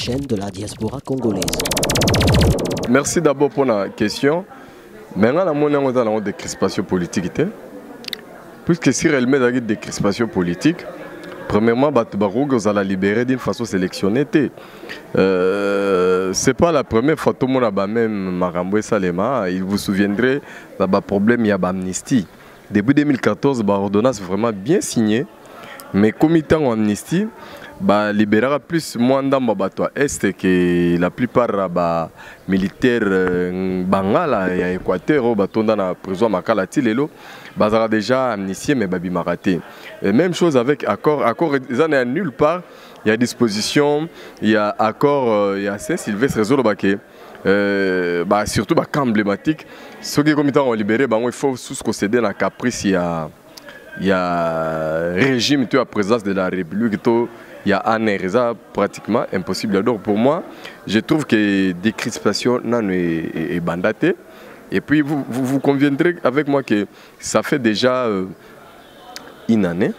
chaîne de la diaspora congolaise. Merci d'abord pour la question. Maintenant, on a une décrispation politique. Puisque si réellement il y a une décrispation politique, premièrement, vous allez libérer d'une façon sélectionnée. Ce n'est pas la première fois que tout le monde a même Maramboué Salema. Il vous souviendrez, il y a un problème, il y a l'amnistie. Début 2014, l'ordonnance est vraiment bien signée. Mais comme il y a une amnistie, libérera plus moins d'ambabato est que la plupart des militaires bangala et Équateur dans la prison Makalati lelo bazara déjà amnistié mais babi maraté. Même chose avec accord ils en est nulle part. Il y a disposition, il y a accord, il y a Saint-Sylvestre réseau baké. Surtout camp emblématique. Ceux qui comité ont libéré, il faut sous-concéder la caprice. Il y a régime à présence de la République. Il y a un air, c'est pratiquement impossible. Donc pour moi, je trouve que des crispations est bandatée. Et puis vous conviendrez avec moi que ça fait déjà une année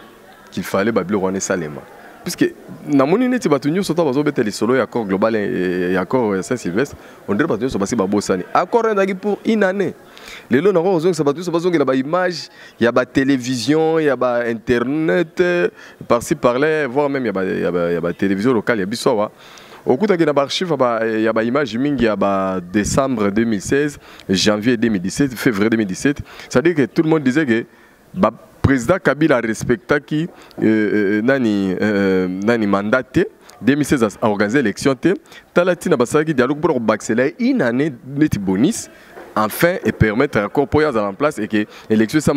qu'il fallait Babylone Salema. Puisque dans mon unité, nous sommes les solos, accord global et accord Saint-Sylvestre, on dirait que nous sommes accord pour une année. Les lots n'ont il y a des images, il y a des télévisions, il y a internet, par-ci par-là, voire même il y a des télévisions locales, il y a des au coup, il y a des archives, il y a des images, il y a décembre 2016, janvier 2017, février 2017. C'est-à-dire que tout le monde disait que le président Kabila a respecté qui nani mandaté 2016 a organisé l'élection. Talatina basaki dialogue pour accélérer une année de bonus. Enfin, et permettre encore pour y aller en place et que l'élection ça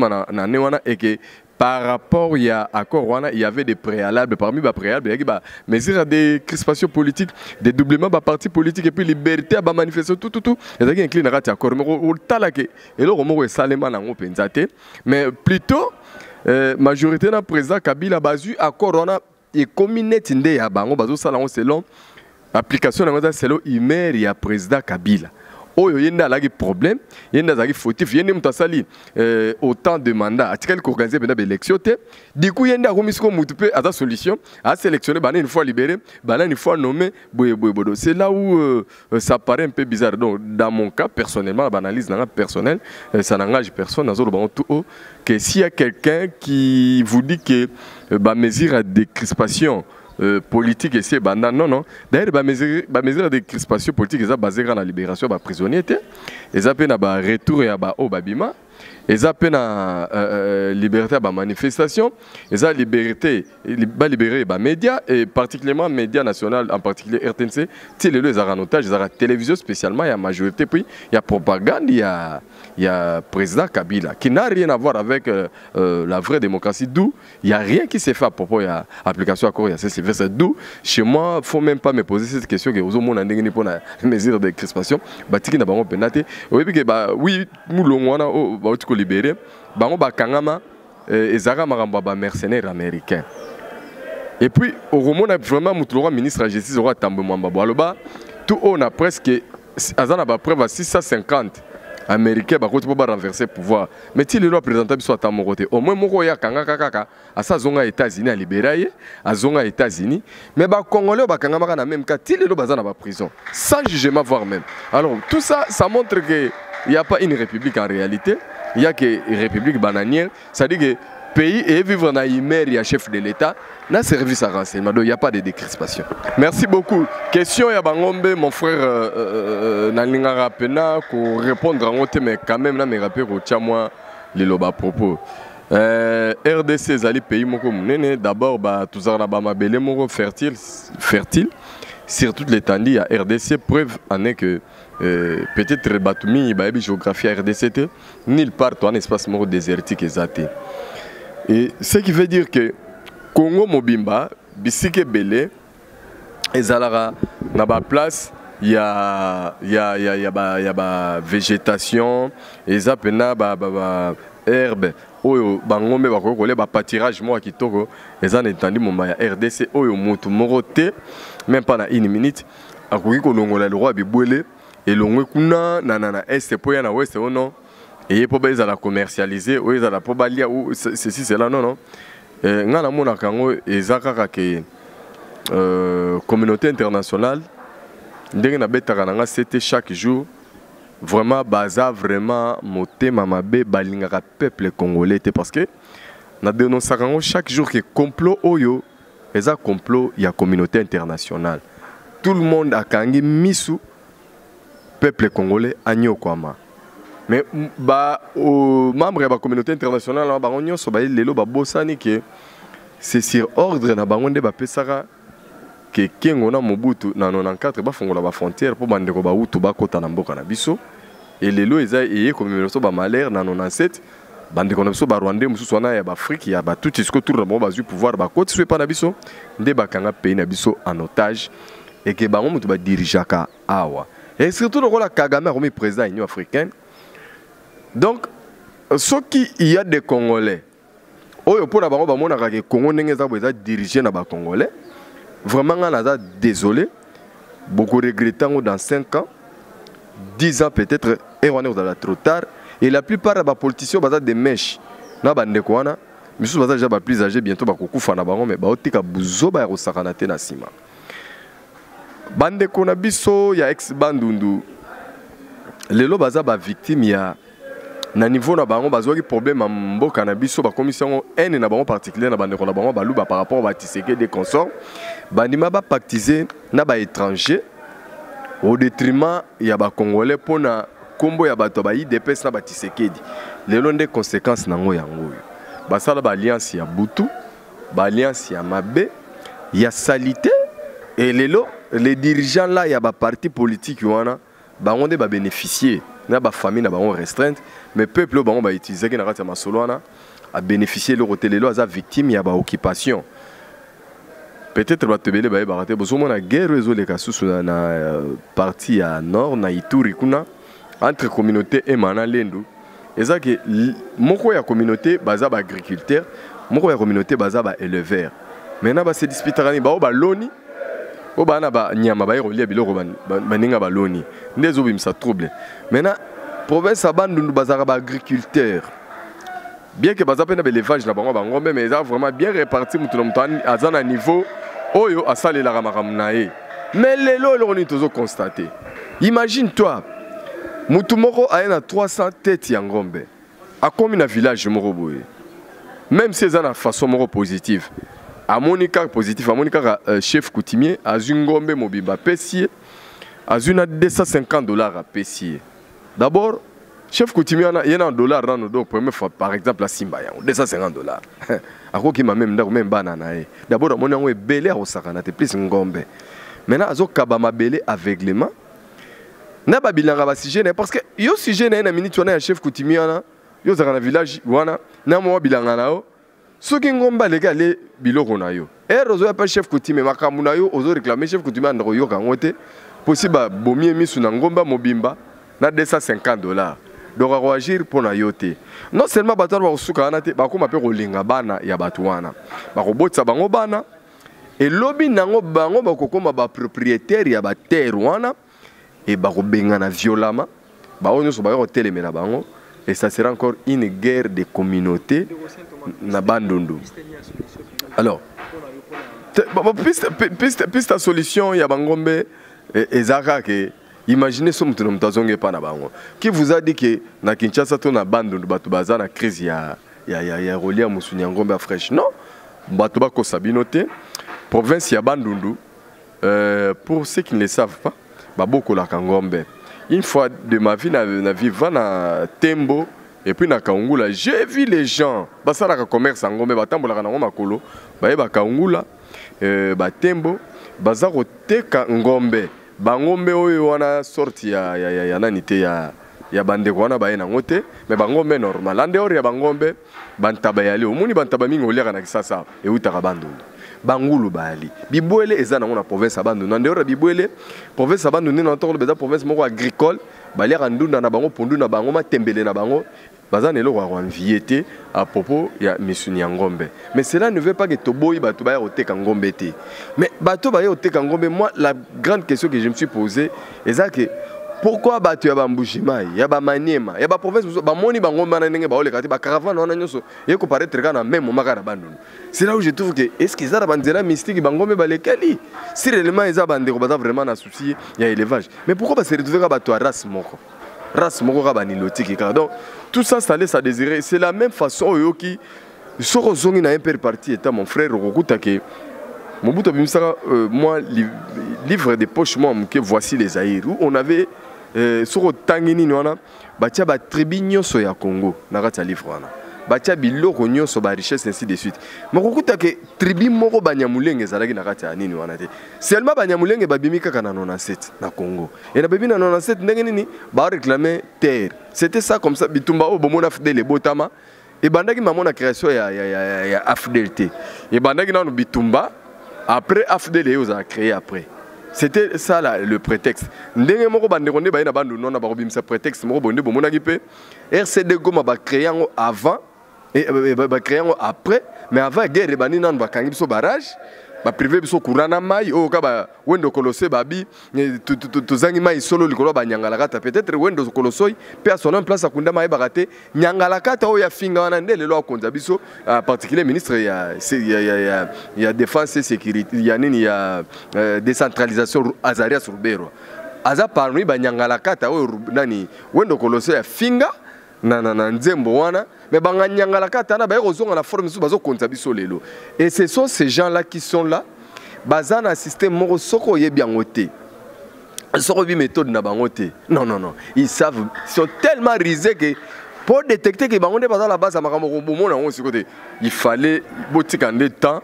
et que par rapport il y a accord il y avait des préalables parmi les préalables il y a mesures de crispation politique, dédoublement de partis politiques et puis liberté à manifester tout et ça qui incline à accord mais au talake et là on est salement en pensate mais plutôt majorité na président Kabila basu accord et communauté ndé ya bango bazo sala selon application na selon email ya président Kabila. Oh, il y a un problème, il y a un fautif, il y a autant de mandats. Article qui organise l'élection. Du coup, il y a une solution à sélectionner, une fois libéré, une fois nommé. C'est là où ça paraît un peu bizarre. Donc, dans mon cas, personnellement, l'analyse personnelle, ça n'engage personne. Que s'il y a quelqu'un qui vous dit que la mesure de crispation politique et c'est non. D'ailleurs, la mesure de crispation politique est basée sur la libération des prisonniers. Ils appellent à retour et à Babima. Ils appellent à liberté à manifestation. Ils ont liberté, libérer les médias et particulièrement les médias nationaux, en particulier RTNC. Les deux ont otage, ils ont la télévision spécialement, il y a majorité, puis il y a propagande, il y a le président Kabila qui n'a rien à voir avec la vraie démocratie. D'où il n'y a rien qui s'est fait à propos de l'application à quoi il y a Saint-Sylvestre. D'où chez moi, il ne faut même pas me poser cette question que vous avez pour la mesure de crispation. Oui, nous libéré, Kangama et Zara Maramba mercenaires américains. Et puis, au Roman, vraiment, le ministre de la Justice, tout on a presque, preuve à 650 Américains pour renverser le pouvoir. Mais si le représentant soit à mon côté, au moins, il y a à sa zone aux États-Unis, à libérer, à zone aux États-Unis. Mais les Congolais, ils ont même cas, ils sont en prison, sans jugement, voire même. Alors, tout ça, ça montre qu'il n'y a pas une république en réalité. Il y a que république bananière, c'est-à-dire que le pays est vivre dans il y a chef de l'État, dans service à renseignement, donc il n'y a pas de décrispation. Merci beaucoup. Question à Bangombe, mon frère Nalinga Rapena, pour répondre à un mais quand même, je rappelle que moi, les loba propos. RDC, c'est le pays d'abord, tout ça, on fertile. Sur toute l'étendue, il y a RDC, preuve en est que peut-être Batoumi, il y a une géographie à RDC, nulle part, un espace désertique exact. Et ce qui veut dire que Congo Mobimba, Bisike Belé, et Zalara, dans la place, il y a végétation, et ça herbe. Oyo bangombe bakokole ba pâturage moi kitoko eza na entendu mon ya RDC oyo moto moroté même pas na une minute akoki kolongola le roi bibwele et longwe kuna na est po ya na ouest non et po ba ezala commercialiser oyo ezala po balia ou ceci cela non ngana mona kango ezaka ka ke communauté internationale ndenge na betaka nanga c'était chaque jour vraiment baza vraiment motema mabe balingaka peuple congolais parce que na dénonçaka ngo chaque jour que complot oyo eza complot ya communauté internationale. Tout le monde a kangi misu peuple congolais anyokwama. Mais ba membre de la communauté internationale ba nyonso ba lelo ba bosani que c'est sur ordre na bango nde ba pesaka que kengo na Mobutu na 94 ba fongola ba frontière pour bandeko ba utu ba kota na mboka na biso et lelo eza eye communauté ba malère na 97 bandeko na biso ba Rwandais mususu wana ya ba Afrique ya ba tout jusqu'au tour na bango ba zu pouvoir ba koti so pa na biso nde ba kanga pays na biso en otage et que bango mutu ba dirigeaka awa et surtout le rôle Kagame comme président de l'Union africaine. Donc ce qui y a des Congolais oyo pour na bango ba monaka ke Congo ndenge za boza diriger na ba Congolais vraiment nga désolé beaucoup regrettant dans 5 ans 10 ans peut-être et on est trop tard et la plupart des politiciens baza des mèches na bandeko wana misu baza déjà ba plus âgé bientôt ba kokufa na bango mais ba otika buzo ba rosakana te na sima bandeko na biso ya ex bandundu lelo baza ba victime ya na niveau na bango bazwaki problème en mboka na biso ba commission N na bango particulier na bandeko na bango baluba par rapport ba Tshisekedi des consorts bandima ba pactiser na ba étranger au détriment ya ba congolais pona kombo ya bato ba IDPS na ba Tshisekedi lelo nde conséquences nango yango basala ba alliance ya butu ba alliance ya mabe ya salité et lelo les dirigeants là il y a ba parti politique wana bango nde ba bénéficier na ba famille na bango restreinte mais peuple bango ba utiliser na kati ya masolo wana a bénéficier le côté lelo aza victime ya ba occupation peut-être ba tebele ba barate bozomo na guerre ezole kasusu na partie ya nord na Ituri kuna entre communauté et mana lendu eza que moko ya communauté baza ba agriculteur moko ya communauté baza ba éleveur maintenant ba se disputerani ba loni o bana ba nyama ba yero lia biloko baninga ba loni ndezo bimsa trouble maintenant province abandundu bazaka ba agriculteur bien que baza pena élevage na bango ngombe mais ça vraiment bien réparti mutu na mutu azana niveau oyo asalela ka makamu na ye mais lelo lo ni tozo constater imagine toi mutu moko ayena 300 têtes ya ngombe akomi na village moko boye même si ça na façon moko positive à Monica positif, à Monica chef coutumier, à Zungombe Mobimba Pessier, à Zuna $250 à Pessier. D'abord, chef coutumier, il y a $1 dans nos dos, première fois par exemple à Simba, $250. À quoi qui m'a même banana. D'abord, mon nom est belé au Sakana, plus Ngombe. Maintenant, à Zokabama belé aveuglement. N'a pas bilan à sujet, parce que yo sujet n'a une minute, on a un chef coutumier, yo dans un village, wana, n'a moi bilan à nao. Ce qui ngomba les gars les biloko na yo et rozo pas chef coutumier makamu na yo ozo réclamer chef coutumier ndro yo kangote possible bomie misu na ngomba mobimba na $250 donc agir pour na yote non seulement bato ba suka na te ba ko mape ko linga bana ya batu wana ba ko botsa bango bana et lobi nango bango ba ko koma ba propriétaire ya ba terre wana et ba ko bengana violemment ba onyo so ba ko telemena bango et ça sera encore une guerre de communauté na bandundu. Alors, piste la solution ya bangombe ezaka que imaginez ce mutu mtazonge pa na bango. Qui vous a dit que na Kinshasa to na bandundu batu baza na crise ya Rolia Musuni ngombe fraîche. Non, batu ba ko sabinote province ya bandundu pour ceux qui ne le savent pas, ba boko la kangombe. Une fois de ma vie, na vivant na Tembo et puis na Kaungula, j'ai vu les gens. Basara ka commerce en Gombe, batambola ka ngoma kolo, ba ba Kaungula, ba Tembo, bazaro teka ngombe. Ba ngombe oyo wana sorti ya nanite ya bande ko wana ba ena ngote, mais ba ngombe normal. Ande ori ya ba ngombe, bantaba yali, omuni bantaba mingi olia kana kisasa e utaka bandundu. Bangulu bali bibwele eza na province abandu na ndero bibwele province abandu ni na tolo beza province moko agricole bali randunda na bango pondu na bango matembele na bango baza nelo kwa enviété à propos ya misuni ya ngombe mais cela ne veut pas que toboyi bato ba oteka ngombe te mais bato ba oteka ngombe moi la grande question que je me suis posée est que pourquoi bato ya Bambujimayi, ya Bamaniema, ya ba province ba moni bango mana ndenge ba oleka te ba caravane wana nyonso ye ko paraître kana même moment kana bandonu. C'est là où je trouve que est-ce qu'ils ont banzela mystique bango me balekeli. Si réellement ils ont bandeko ba vraiment na souci ya élevage. Mais pourquoi ba se retrouver ka bato race moko? Race moko ka banilotiki ka. Donc tout ça ça laisse à désirer. C'est la même façon yo qui soko zongi na un père parti état mon frère Rokuta que Mobutu Bimisaka moi livre de poche moi que voici les Aïrs où on avait soko tangini wana batia ba tribu nyonso ya Congo na kati ya livre wana batia biloko nyonso ba richesse ainsi de suite mokokuta ke tribu moko banyamulenge ezalaki na kati ya nini wana te seulement banyamulenge babimi kaka na 97 na Congo et na babi na 97 ndenge nini ba réclamer terre c'était ça comme ça bitumba o bomona fidèle botama et bandaki maman na création ya AFDLT et bandaki na bitumba après AFDL ils ont créé après. C'était ça là, le prétexte. Ndenge moko bande konde ba ina bandu nona ba kobimisa prétexte moko bonde bomona ki pe RCD goma ba créé avant et ba créé après mais avant guerre bani nan ba kangi biso barrage ba privé biso courant mai o ka ba wendo kolose babi to zangi mai solo likolo ba nyangala kata peut-être wendo kolosoi pe a son place akunda mai bakate nyangala kata o ya finga wana ndele lo akonza biso en particulier ministre ya défense et sécurité ya nini ya décentralisation Azarias Rubero aza parmi ba nyangala kata o nani wendo kolose ya finga na nzembo wana mais banga nyangala kata na ba kozonga na forme su bazo konza biso lelo et ce sont ces gens là qui sont là bazana système moko soko yebi angote soko bi méthode na bangote non ils savent ils sont tellement risés que pour détecter que bangonde bazala base à makambo bomona on si côté il fallait botika de temps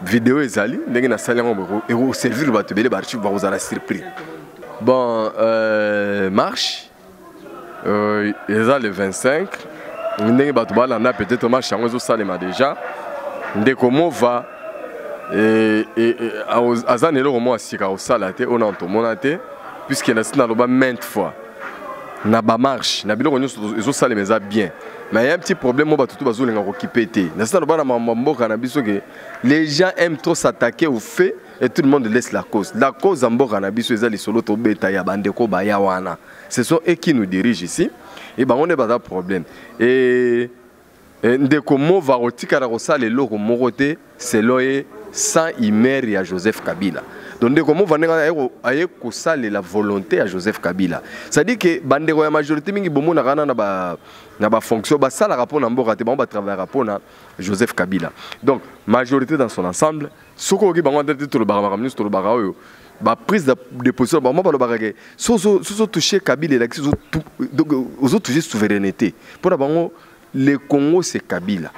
vidéo ezali ndenge na salle ngo et servir bato belé ba archive ba kozala surpris bon marche ils ont le 25 ndenge bato balanda peut-être marche yango zo salema déjà ndeko mova et azan eloko mo asika osala te ona ntomona te puisque na sina loba maintes fois na ba marche na biloko nyonso ezo salema eza bien mais il y a un petit problème mo bato tout bazolenga kokipe te na sina loba na mboka na biso que les gens aiment trop s'attaquer au fait et tout le monde laisse la cause en mboka na biso eza lisolo to beta ya bandeko ba ya wana ce sont eux qui nous dirigent ici et ben on est pas de problème et ndeko mo va rotika na kosala eloko moko te selon sans imer ya Joseph Kabila donc ndeko mo va nenga aye kosala la volonté à Joseph Kabila ça dit que bandeko ya majorité mingi bomona kana na ba fonction ba sala rapport na mboka te ba travailler rapport na Joseph Kabila donc majorité dans son ensemble soko ki bango ndete to le barama kamni to le bara oyo ba prise de position ba mo ba le barake so toucher Kabila et l'accès aux toucher souveraineté pour la bango le Congo c'est Kabila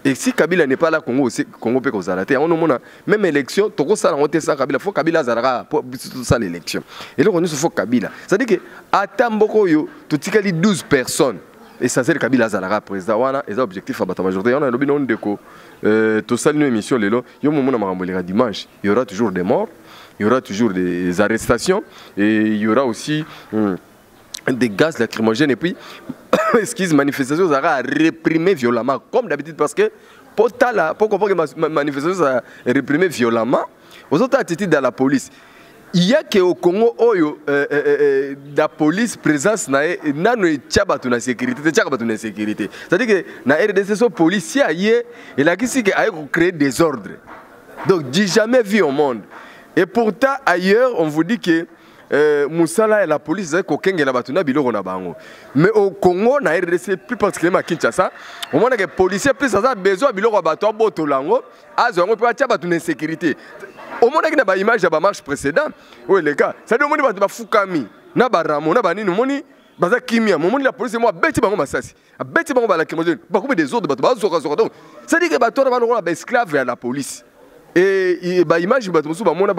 et si Kabila n'est pas là Congo c'est Congo peut kozalate on mona même élection toko sala ngote sa Kabila faut Kabila zalaka pour ça l'élection et là on se faut Kabila ça dit que atamboko yo totikali 12 personnes et ça c'est Kabila zalaka président wana et objectif à bata majorité on a lobi non ndeko to sali une émission lelo yo momona makambolera dimanche il y aura toujours des morts il y aura toujours des arrestations et il y aura aussi des gaz lacrymogènes et puis excuse manifestations ça réprimer violemment comme d'habitude parce que pour comprendre que manifestation ça réprimer violemment aux autres attitudes dans la police il y a que au Congo oyo la police présence na nano tchabatu na sécurité tchabatu na sécurité c'est-à-dire que na RDC so policier aye et là qui c'est que aye créer des ordres donc dit jamais vu au monde et pourtant ailleurs on vous dit que Moussala et la police est kokenge la batuna biloko na bango mais au Congo na RDC plus particulièrement à Kinshasa au moment que les policiers plus ça besoin biloko bato botolango azongo pe atia batuna sécurité au moment que na ba image ba marche précédent oui les gars ça dit au moment ba fukami na ba ramo na ba nini moni baza kimia moment la police moi beti bango masasi beti bango ba la kimozone ba couper des autres bato ba zoka donc ça dit que bato na ba esclave à la police et bah image bateau bah on a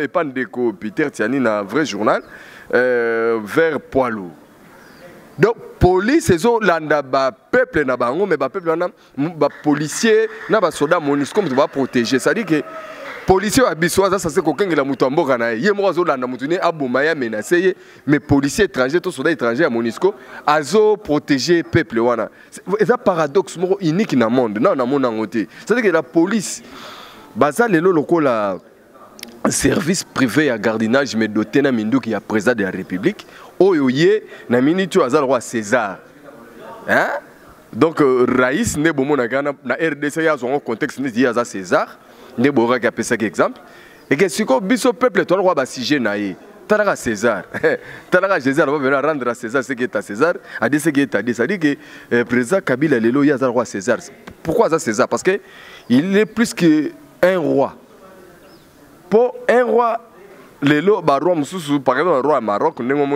pas de Peter Tiani na vrai journal vers poids lourd donc police ils ont landa ba peuple na bango mais ba peuple na ba policier na ba soldat MONUSCO va protéger ça dit que policier à biso ça c'est kokenge la mutu mboka na ye mo zo landa mutu ne aboma ya menacer mais policier étranger to soldat étranger à MONUSCO azo protéger peuple wana c'est un paradoxe mo unique na monde na mona ngote c'est à dire que la police baza lelo lokola service privé à gardiennage mais doté na mindu qui a président de la République oyoye na minute azal roi César hein donc Raïs ne bomo na Ghana na RDC ya son contexte ne dit César ne bora ka pesa exemple et que si ko biso peuple to roi ba sujet na ye Talaka César Talaka César va venir rendre à César ce qui est à César a dit ce qui est à dit ça dit que président Kabila lelo ya roi César pourquoi ça César parce que il est plus que un roi. Pour un roi, les lois, par exemple, un roi au Maroc, on a bien roi,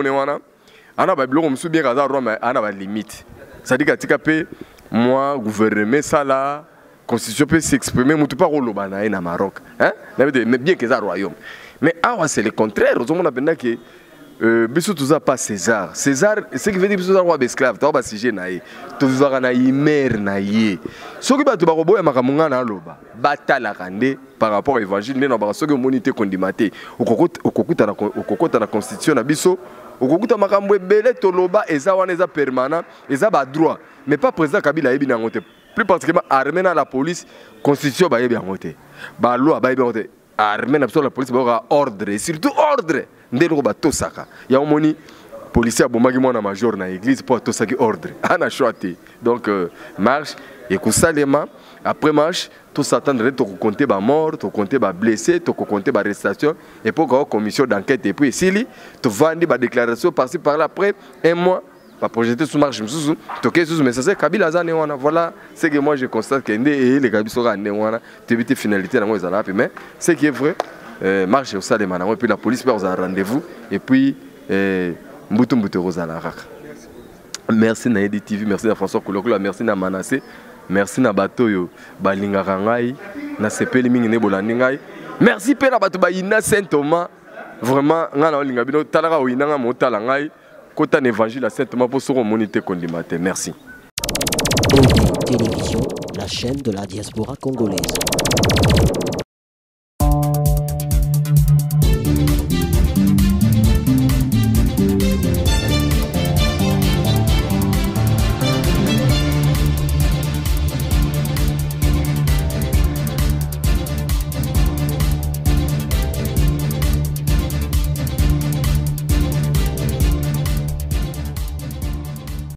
mais on a limite. C'est-à-dire que moi, gouvernement, ça là, constitution peut s'exprimer, mais tu pas au Maroc. Mais bien que ça royaume. Mais c'est le contraire. On a bien que biso tout ça pas César. César, ce qui veut dire biso roi esclave, tu vas siger naïe. Tu vas na imer naïe. Ce qui va te barobo ya makamunga na loba. Batala kande par rapport à l'évangile né na ba ce que monité condimate. Okokota na constitution na biso. Okokota makambo ebele to loba eza wana eza permanent, eza ba droit. Mais pas président Kabila yebi na ngote. Plus particulièrement armée na la police, constitution ba yebi ngote. Ba loi ba yebi ngote. Armée na la police ba ordre et surtout ordre. Ndelo ba tosaka ya omoni policier abomaki mwana major na église pour tosaki ordre ana choité donc marche et kusalema après marche tout s'attendre to compter ba mort to compter ba blessé to compter ba arrestation et pour une commission d'enquête et puis sili to vandi ba déclaration par-ci par-là après un mois va projeter sous marche mususu toke sous mais ça c'est Kabila zane wana voilà c'est que moi je constate que ndé les Kabila sera né wana tebité finalité na moi ezala mais ce qui est vrai marche au stade de et puis la police va un rendez-vous et puis Mbutu Rosala. Merci na Edi TV, merci à François Koulokola, merci na Manassé, merci na Batoyo, Balinga Rangai, na Sepeli Mingine Bolandingai. Merci pe na Bato Bayina Saint Thomas. Vraiment, ngana olinga bino talaka oinanga motala ngai kota l'évangile à Saint Thomas pour son monité condimate. Merci. Télévision, la chaîne de la diaspora congolaise.